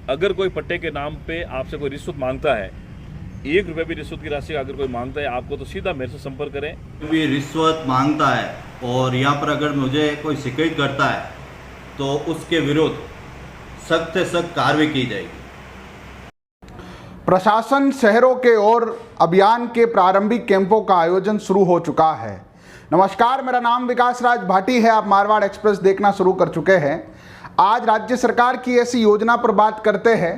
अगर कोई पट्टे के नाम पे आपसे कोई रिश्वत मांगता है, 1 रुपये भी रिश्वत की राशि अगर कोई मांगता है आपको, तो सीधा मेरे से संपर्क करें। भी रिश्वत मांगता है और यहाँ पर अगर मुझे कोई शिकायत करता है तो उसके विरुद्ध सख्त से सख्त कार्रवाई की जाएगी। प्रशासन शहरों के ओर अभियान के प्रारंभिक कैंपों का आयोजन शुरू हो चुका है। नमस्कार, मेरा नाम विकास राज भाटी है। आप मारवाड़ एक्सप्रेस देखना शुरू कर चुके हैं। आज राज्य सरकार की ऐसी योजना पर बात करते हैं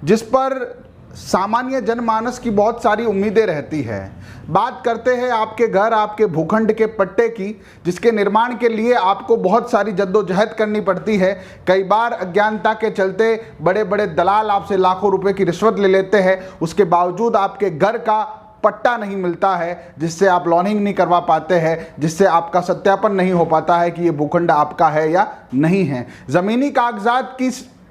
जिस पर सामान्य जनमानस की बहुत सारी उम्मीदें रहती है। बात करते हैं आपके घर, आपके भूखंड के पट्टे की, जिसके निर्माण के लिए आपको बहुत सारी जद्दोजहद करनी पड़ती है। कई बार अज्ञानता के चलते बड़े बड़े दलाल आपसे लाखों रुपए की रिश्वत ले लेते हैं। उसके बावजूद आपके घर का पट्टा नहीं मिलता है, जिससे आप लॉनिंग नहीं करवा पाते हैं, जिससे आपका सत्यापन नहीं हो पाता है कि ये भूखंड आपका है या नहीं है। ज़मीनी कागजात की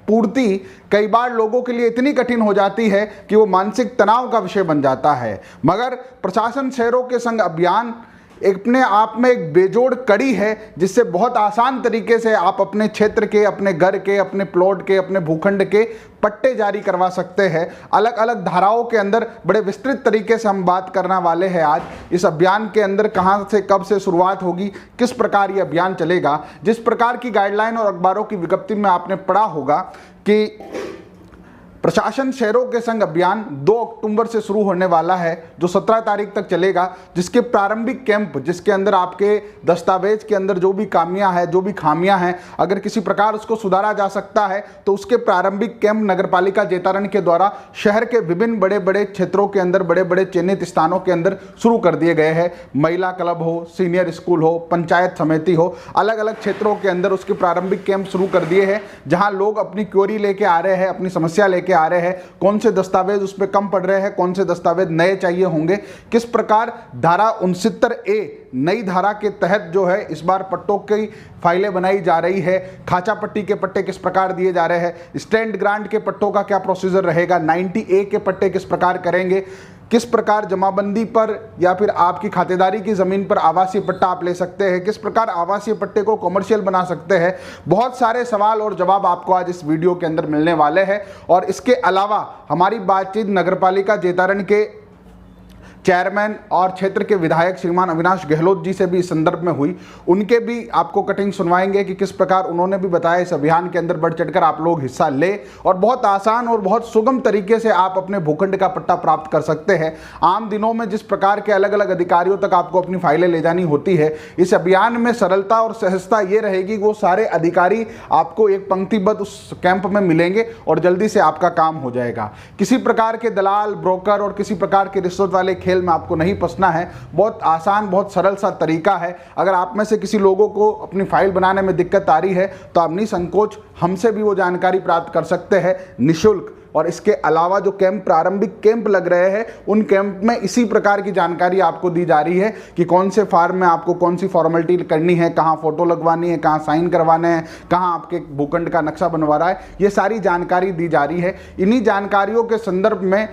पूर्ति कई बार लोगों के लिए इतनी कठिन हो जाती है कि वो मानसिक तनाव का विषय बन जाता है। मगर प्रशासन शहरों के संग अभियान अपने आप में एक बेजोड़ कड़ी है, जिससे बहुत आसान तरीके से आप अपने क्षेत्र के, अपने घर के, अपने प्लॉट के, अपने भूखंड के पट्टे जारी करवा सकते हैं। अलग अलग धाराओं के अंदर बड़े विस्तृत तरीके से हम बात करने वाले हैं आज। इस अभियान के अंदर कहां से कब से शुरुआत होगी, किस प्रकार ये अभियान चलेगा। जिस प्रकार की गाइडलाइन और अखबारों की विज्ञप्ति में आपने पढ़ा होगा कि प्रशासन शहरों के संग अभियान 2 अक्टूबर से शुरू होने वाला है, जो 17 तारीख तक चलेगा। जिसके प्रारंभिक कैंप, जिसके अंदर आपके दस्तावेज के अंदर जो भी खामियां हैं, जो भी खामियां हैं, अगर किसी प्रकार उसको सुधारा जा सकता है तो उसके प्रारंभिक कैंप नगरपालिका जैतारण के द्वारा शहर के विभिन्न बड़े बड़े क्षेत्रों के अंदर, बड़े बड़े चिन्हित स्थानों के अंदर शुरू कर दिए गए हैं। महिला क्लब हो, सीनियर स्कूल हो, पंचायत समिति हो, अलग अलग क्षेत्रों के अंदर उसके प्रारंभिक कैंप शुरू कर दिए हैं, जहां लोग अपनी क्वेरी लेके आ रहे हैं, अपनी समस्या लेके आ रहे हैं। कौन से दस्तावेज उस पे कम पड़ रहे हैं, कौन से दस्तावेज नए चाहिए होंगे, किस प्रकार धारा 69A नई धारा के तहत जो है इस बार पट्टों की फाइलें बनाई जा रही है। खाचा पट्टी के पट्टे किस प्रकार दिए जा रहे हैं, स्टैंड ग्रांट के पट्टों का क्या प्रोसीजर रहेगा, 90A के पट्टे किस प्रकार करेंगे, किस प्रकार जमाबंदी पर या फिर आपकी खातेदारी की ज़मीन पर आवासीय पट्टा आप ले सकते हैं, किस प्रकार आवासीय पट्टे को कमर्शियल बना सकते हैं। बहुत सारे सवाल और जवाब आपको आज इस वीडियो के अंदर मिलने वाले हैं। और इसके अलावा हमारी बातचीत नगरपालिका जैतारण के चेयरमैन और क्षेत्र के विधायक श्रीमान अविनाश गहलोत जी से भी इस संदर्भ में हुई। उनके भी आपको कटिंग सुनवाएंगे कि किस प्रकार उन्होंने भी बताया इस अभियान के अंदर बढ़ चढ़कर आप लोग हिस्सा ले और बहुत आसान और बहुत सुगम तरीके से आप अपने भूखंड का पट्टा प्राप्त कर सकते हैं। आम दिनों में जिस प्रकार के अलग अलग अधिकारियों तक आपको अपनी फाइलें ले जानी होती है, इस अभियान में सरलता और सहजता ये रहेगी कि वो सारे अधिकारी आपको एक पंक्तिबद्ध उस कैंप में मिलेंगे और जल्दी से आपका काम हो जाएगा। किसी प्रकार के दलाल, ब्रोकर और किसी प्रकार के रिश्वत वाले खेल में आपको नहीं फंसना है। बहुत आसान, बहुत सरल सा तरीका है। अगर आप में से किसी लोगों को अपनी फाइल बनाने में दिक्कत आ रही है तो आप निसंकोच हमसे भी वो जानकारी प्राप्त कर सकते हैं निःशुल्क। और इसके अलावा जो कैंप, प्रारंभिक कैंप लग रहे हैं, उन कैंप में इसी प्रकार की जानकारी आपको दी जा रही है कि कौन से फार्म में आपको कौन सी फॉर्मेलिटी करनी है, कहाँ फोटो लगवानी है, कहाँ साइन करवाने हैं, कहाँ आपके भूखंड का नक्शा बनवा रहा है, ये सारी जानकारी दी जा रही है। इन्हीं जानकारियों के संदर्भ में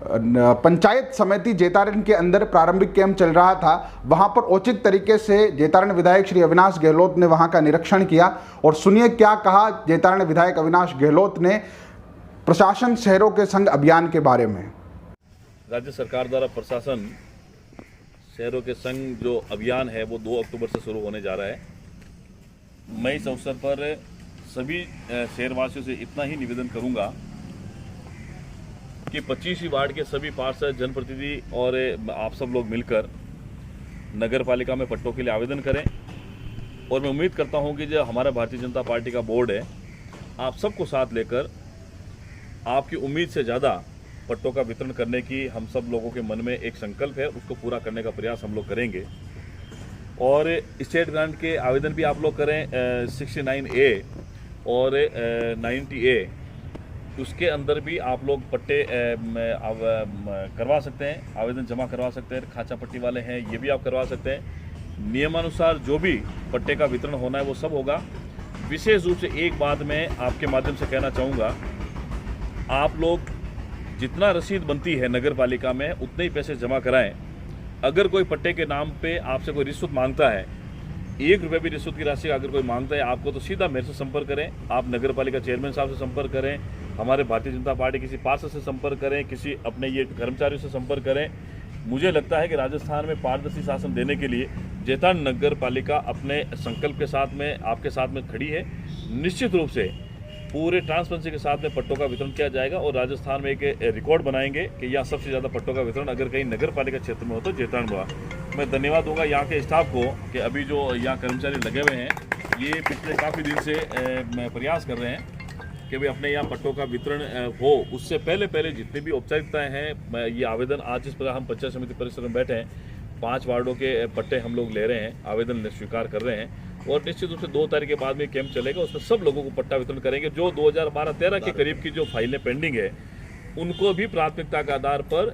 पंचायत समिति जैतारण के अंदर प्रारंभिक कैंप चल रहा था। वहां पर औचित्य तरीके से जैतारण विधायक श्री अविनाश गहलोत ने वहां का निरीक्षण किया और सुनिए क्या कहा जैतारण विधायक अविनाश गहलोत ने प्रशासन शहरों के संग अभियान के बारे में। राज्य सरकार द्वारा प्रशासन शहरों के संग जो अभियान है वो 2 अक्टूबर से शुरू होने जा रहा है। मैं इस अवसर पर सभी शहरवासियों से इतना ही निवेदन करूंगा कि 25वीं वार्ड के सभी पार्षद, जनप्रतिनिधि और आप सब लोग मिलकर नगर पालिका में पट्टों के लिए आवेदन करें। और मैं उम्मीद करता हूं कि जो हमारा भारतीय जनता पार्टी का बोर्ड है, आप सबको साथ लेकर आपकी उम्मीद से ज़्यादा पट्टों का वितरण करने की हम सब लोगों के मन में एक संकल्प है, उसको पूरा करने का प्रयास हम लोग करेंगे। और स्टेट ग्रांट के आवेदन भी आप लोग करें 69A और 90A, उसके अंदर भी आप लोग पट्टे करवा सकते हैं, आवेदन जमा करवा सकते हैं। खाचा पट्टी वाले हैं, ये भी आप करवा सकते हैं। नियमानुसार जो भी पट्टे का वितरण होना है वो सब होगा। विशेष रूप से एक बात मैं आपके माध्यम से कहना चाहूँगा, आप लोग जितना रसीद बनती है नगर पालिका में उतने ही पैसे जमा कराएं। अगर कोई पट्टे के नाम पे आपसे कोई रिश्वत मांगता है, 1 रुपये भी रिश्वत की राशि अगर कोई मांगता है आपको, तो सीधा मेरे से संपर्क करें। आप नगर पालिका चेयरमैन साहब से संपर्क करें, हमारे भारतीय जनता पार्टी किसी पार्षद से संपर्क करें, किसी अपने ये कर्मचारियों से संपर्क करें। मुझे लगता है कि राजस्थान में पारदर्शी शासन देने के लिए जैतारण नगर पालिका अपने संकल्प के साथ में आपके साथ में खड़ी है। निश्चित रूप से पूरे ट्रांसपेरेंसी के साथ में पट्टों का वितरण किया जाएगा और राजस्थान में एक रिकॉर्ड बनाएंगे कि यहाँ सबसे ज़्यादा पट्टों का वितरण अगर कहीं नगर पालिका क्षेत्र में हो तो जैतारण हुआ। मैं धन्यवाद दूंगा यहाँ के स्टाफ को कि अभी जो यहाँ कर्मचारी लगे हुए हैं ये पिछले काफ़ी दिन से प्रयास कर रहे हैं कि भाई अपने यहाँ पट्टों का वितरण हो। उससे पहले जितनी भी औपचारिकताएं हैं, ये आवेदन आज जिस प्रकार हम पंचायत समिति परिसर में बैठे हैं 5 वार्डों के पट्टे हम लोग ले रहे हैं, आवेदन स्वीकार कर रहे हैं और निश्चित रूप से 2 तारीख के बाद में कैंप चलेगा। उसमें सब लोगों को पट्टा वितरण करेंगे। जो 2012-13 के करीब की जो फाइलें पेंडिंग है उनको भी प्राथमिकता के आधार पर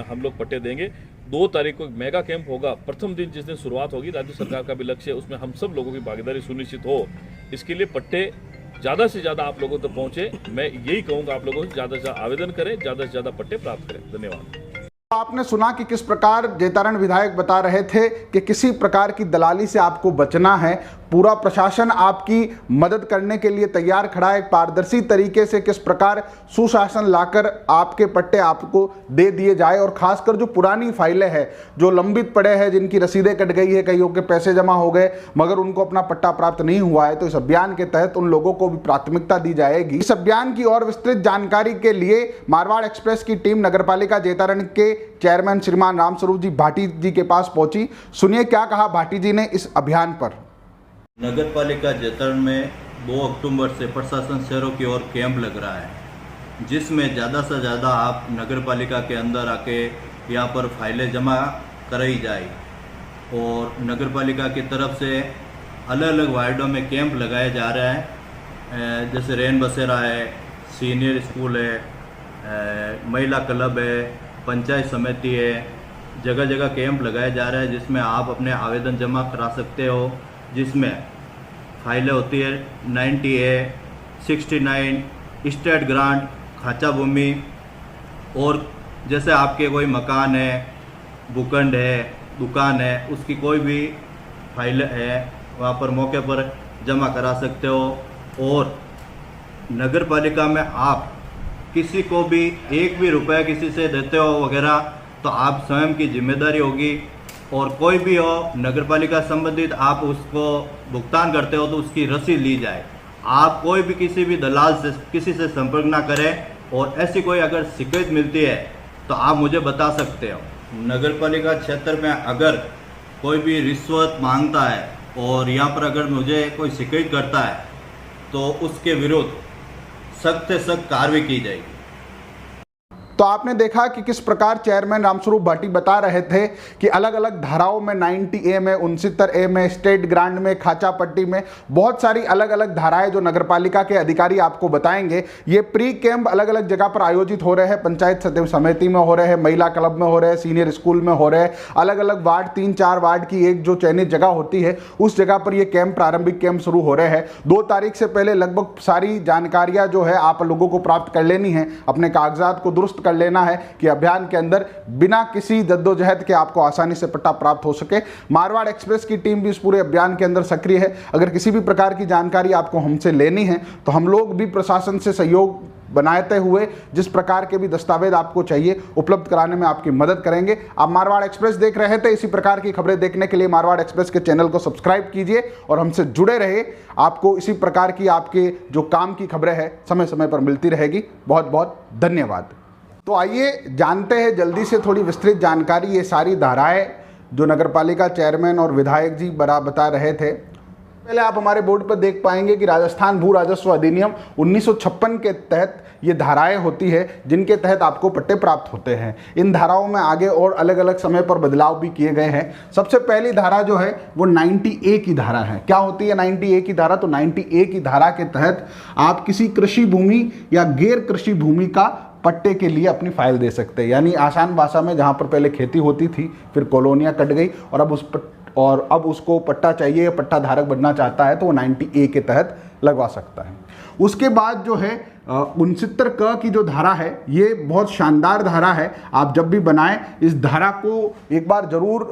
हम लोग पट्टे देंगे। 2 तारीख को मेगा कैंप होगा। प्रथम दिन जिस दिन शुरुआत होगी, राज्य सरकार का भी लक्ष्य है उसमें हम सब लोगों की भागीदारी सुनिश्चित हो। इसके लिए पट्टे ज़्यादा से ज़्यादा आप लोगों तक पहुँचे। मैं यही कहूँगा आप लोगों से ज़्यादा से ज़्यादा आवेदन करें, ज़्यादा से ज़्यादा पट्टे प्राप्त करें। धन्यवाद। आपने सुना कि किस प्रकार जैतारण विधायक बता रहे थे कि किसी प्रकार की दलाली से आपको बचना है। पूरा प्रशासन आपकी मदद करने के लिए तैयार खड़ा है। एक पारदर्शी तरीके से किस प्रकार सुशासन लाकर आपके पट्टे आपको दे दिए जाए और खासकर जो पुरानी फाइलें हैं जो लंबित पड़े हैं, जिनकी रसीदें कट गई है, कईयों के पैसे जमा हो गए मगर उनको अपना पट्टा प्राप्त नहीं हुआ है, तो इस अभियान के तहत उन लोगों को भी प्राथमिकता दी जाएगी। इस अभियान की और विस्तृत जानकारी के लिए मारवाड़ एक्सप्रेस की टीम नगरपालिका जैतारण के चेयरमैन श्रीमान रामस्वरूप जी भाटी जी के पास पहुंची। सुनिए क्या कहा भाटी जी ने इस अभियान पर। नगर पालिका जैतारण में 2 अक्टूबर से प्रशासन शहरों की ओर कैंप लग रहा है, जिसमें ज़्यादा से ज़्यादा आप नगर पालिका के अंदर आके यहाँ पर फाइलें जमा कराई जाए और नगर पालिका की तरफ से अलग अलग वार्डों में कैंप लगाया जा रहा है। जैसे रेन बसेरा है, सीनियर स्कूल है, महिला क्लब है, पंचायत समिति है, जगह जगह कैंप लगाया जा रहा है जिसमें आप अपने आवेदन जमा करा सकते हो। जिसमें फाइलें होती है 90A, 69 स्टेट ग्रांट, खाचा भूमि और जैसे आपके कोई मकान है, भूखंड है, दुकान है, उसकी कोई भी फाइल है वहाँ पर मौके पर जमा करा सकते हो। और नगर पालिका में आप किसी को भी 1 भी रुपया किसी से देते हो वगैरह तो आप स्वयं की जिम्मेदारी होगी। और कोई भी हो नगर पालिका संबंधित आप उसको भुगतान करते हो तो उसकी रसीद ली जाए। आप कोई भी किसी भी दलाल से किसी से संपर्क ना करें और ऐसी कोई अगर शिकायत मिलती है तो आप मुझे बता सकते हो। नगर पालिका क्षेत्र में अगर कोई भी रिश्वत मांगता है और यहाँ पर अगर मुझे कोई शिकायत करता है तो उसके विरुद्ध सख्त से सख्त कार्रवाई की जाएगी। तो आपने देखा कि किस प्रकार चेयरमैन रामस्वरूप भाटी बता रहे थे कि अलग अलग धाराओं में 90A में, 69A में, स्टेट ग्रांट में, खाचा पट्टी में बहुत सारी अलग अलग धाराएं जो नगरपालिका के अधिकारी आपको बताएंगे। ये प्री कैंप अलग अलग जगह पर आयोजित हो रहे हैं। पंचायत समिति में हो रहे हैं, महिला क्लब में हो रहे हैं, सीनियर स्कूल में हो रहे हैं। अलग अलग वार्ड 3-4 वार्ड की एक जो चयनित जगह होती है उस जगह पर ये कैंप, प्रारंभिक कैंप शुरू हो रहे हैं। 2 तारीख से पहले लगभग सारी जानकारियां जो है आप लोगों को प्राप्त कर लेनी है, अपने कागजात को दुरुस्त कर लेना है कि अभियान के अंदर बिना किसी जद्दोजहद के आपको आसानी से पट्टा प्राप्त हो सके। मारवाड़ एक्सप्रेस की टीम भी इस पूरे अभियान के अंदर सक्रिय है। अगर किसी भी प्रकार की जानकारी आपको हमसे लेनी है तो हम लोग भी प्रशासन से सहयोग बनाते हुए जिस प्रकार के भी दस्तावेज आपको चाहिए उपलब्ध कराने में आपकी मदद करेंगे। आप मारवाड़ एक्सप्रेस देख रहे थे। इसी प्रकार की खबरें देखने के लिए मारवाड़ एक्सप्रेस के चैनल को सब्सक्राइब कीजिए और हमसे जुड़े रहे। आपको इसी प्रकार की आपके जो काम की खबरें हैं समय समय पर मिलती रहेगी। बहुत बहुत धन्यवाद। तो आइए जानते हैं जल्दी से थोड़ी विस्तृत जानकारी। ये सारी धाराएं जो नगरपालिका चेयरमैन और विधायक जी बता रहे थे। पहले आप हमारे बोर्ड पर देख पाएंगे कि राजस्थान भू राजस्व अधिनियम 1956 के तहत ये धाराएं होती है जिनके तहत आपको पट्टे प्राप्त होते हैं। इन धाराओं में आगे और अलग अलग समय पर बदलाव भी किए गए हैं। सबसे पहली धारा जो है वो 90A की धारा है। क्या होती है 90A की धारा? तो 90A की धारा के तहत आप किसी कृषि भूमि या गैर कृषि भूमि का पट्टे के लिए अपनी फाइल दे सकते हैं। यानी आसान भाषा में जहाँ पर पहले खेती होती थी, फिर कॉलोनियाँ कट गई और अब उसको पट्टा चाहिए या पट्टा धारक बनना चाहता है तो वो 90A के तहत लगवा सकता है। उसके बाद जो है 69 क की जो धारा है ये बहुत शानदार धारा है। आप जब भी बनाएं इस धारा को एक बार जरूर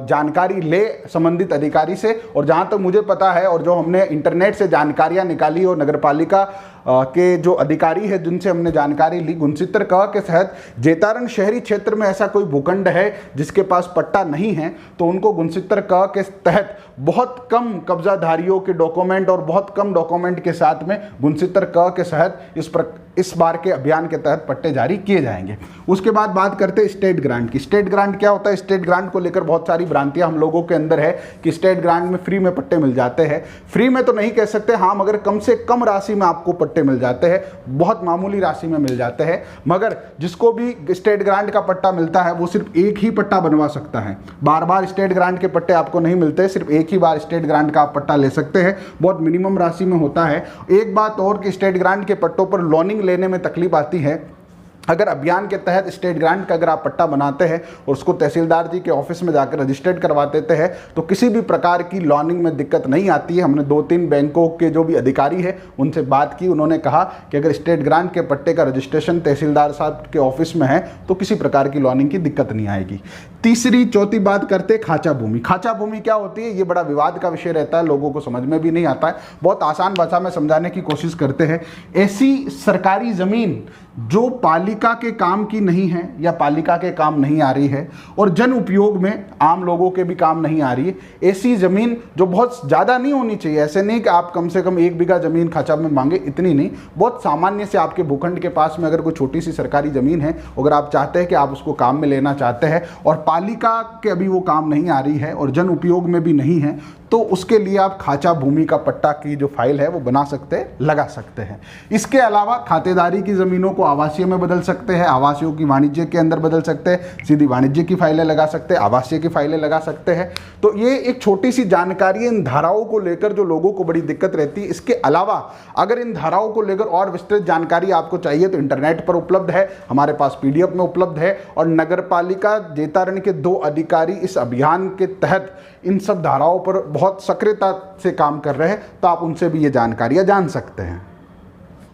जानकारी ले संबंधित अधिकारी से। और जहाँ तक मुझे पता है और जो हमने इंटरनेट से जानकारियाँ निकाली और नगरपालिका के जो अधिकारी है जिनसे हमने जानकारी ली, गुनसितर क के तहत जेतारण शहरी क्षेत्र में ऐसा कोई भूखंड है जिसके पास पट्टा नहीं है, तो उनको गुनसितर क के तहत बहुत कम कब्जाधारियों के डॉक्यूमेंट और बहुत कम डॉक्यूमेंट के साथ में गुनसितर क के तहत इस बार के अभियान के तहत पट्टे जारी किए जाएंगे। उसके बाद बात करते हैं स्टेट ग्रांट की। स्टेट ग्रांट क्या होता है? स्टेट ग्रांट को लेकर बहुत सारी भ्रांतियां हम लोगों के अंदर है कि स्टेट ग्रांट में फ्री में पट्टे मिल जाते हैं। फ्री में तो नहीं कह सकते, हाँ, मगर कम से कम राशि में आपको पट्टे मिल जाते हैं, बहुत मामूली राशि में मिल जाते हैं। मगर जिसको भी स्टेट ग्रांट का पट्टा मिलता है वो सिर्फ एक ही पट्टा बनवा सकता है, बार बार स्टेट ग्रांट के पट्टे आपको नहीं मिलते, सिर्फ एक ही बार स्टेट ग्रांट का आप पट्टा ले सकते हैं, बहुत मिनिमम राशि में होता है। एक बात और कि स्टेट ग्रांट के पट्टों पर लोनिंग लेने में तकलीफ आती है। अगर अभियान के तहत स्टेट ग्रांट का अगर आप पट्टा बनाते हैं और उसको तहसीलदार जी के ऑफिस में जाकर रजिस्टर्ड करवा देते हैं तो किसी भी प्रकार की लॉनिंग में दिक्कत नहीं आती है। हमने 2-3 बैंकों के जो भी अधिकारी है उनसे बात की, उन्होंने कहा कि अगर स्टेट ग्रांट के पट्टे का रजिस्ट्रेशन तहसीलदार साहब के ऑफिस में है तो किसी प्रकार की लॉनिंग की दिक्कत नहीं आएगी। तीसरी चौथी बात करते खाचा भूमि। खाचा भूमि क्या होती है? ये बड़ा विवाद का विषय रहता है, लोगों को समझ में भी नहीं आता है। बहुत आसान भाषा में समझाने की कोशिश करते हैं। ऐसी सरकारी ज़मीन जो पालिका के काम की नहीं है या पालिका के काम नहीं आ रही है और जन उपयोग में आम लोगों के भी काम नहीं आ रही है, ऐसी ज़मीन जो बहुत ज़्यादा नहीं होनी चाहिए, ऐसे नहीं कि आप कम से कम 1 बीघा ज़मीन खाचा में मांगे, इतनी नहीं, बहुत सामान्य से आपके भूखंड के पास में अगर कोई छोटी सी सरकारी ज़मीन है, अगर आप चाहते हैं कि आप उसको काम में लेना चाहते हैं और पालिका के अभी वो काम नहीं आ रही है और जन उपयोग में भी नहीं है, तो उसके लिए आप खाचा भूमि का पट्टा की जो फाइल है वो बना सकते हैं, लगा सकते हैं। इसके अलावा खातेदारी की ज़मीनों को आवासीय में बदल सकते हैं, आवासीयों की वाणिज्य के अंदर बदल सकते हैं, सीधी वाणिज्य की फाइलें लगा सकते हैं, आवासीय की फाइलें लगा सकते हैं। तो ये एक छोटी सी जानकारी इन धाराओं को लेकर जो लोगों को बड़ी दिक्कत रहती है। इसके अलावा अगर इन धाराओं को लेकर और विस्तृत जानकारी आपको चाहिए तो इंटरनेट पर उपलब्ध है, हमारे पास PDF में उपलब्ध है और नगर पालिका जेतारण के 2 अधिकारी इस अभियान के तहत इन सब धाराओं पर बहुत सक्रियता से काम कर रहे हैं, तो आप उनसे भी ये जानकारियां जान सकते हैं।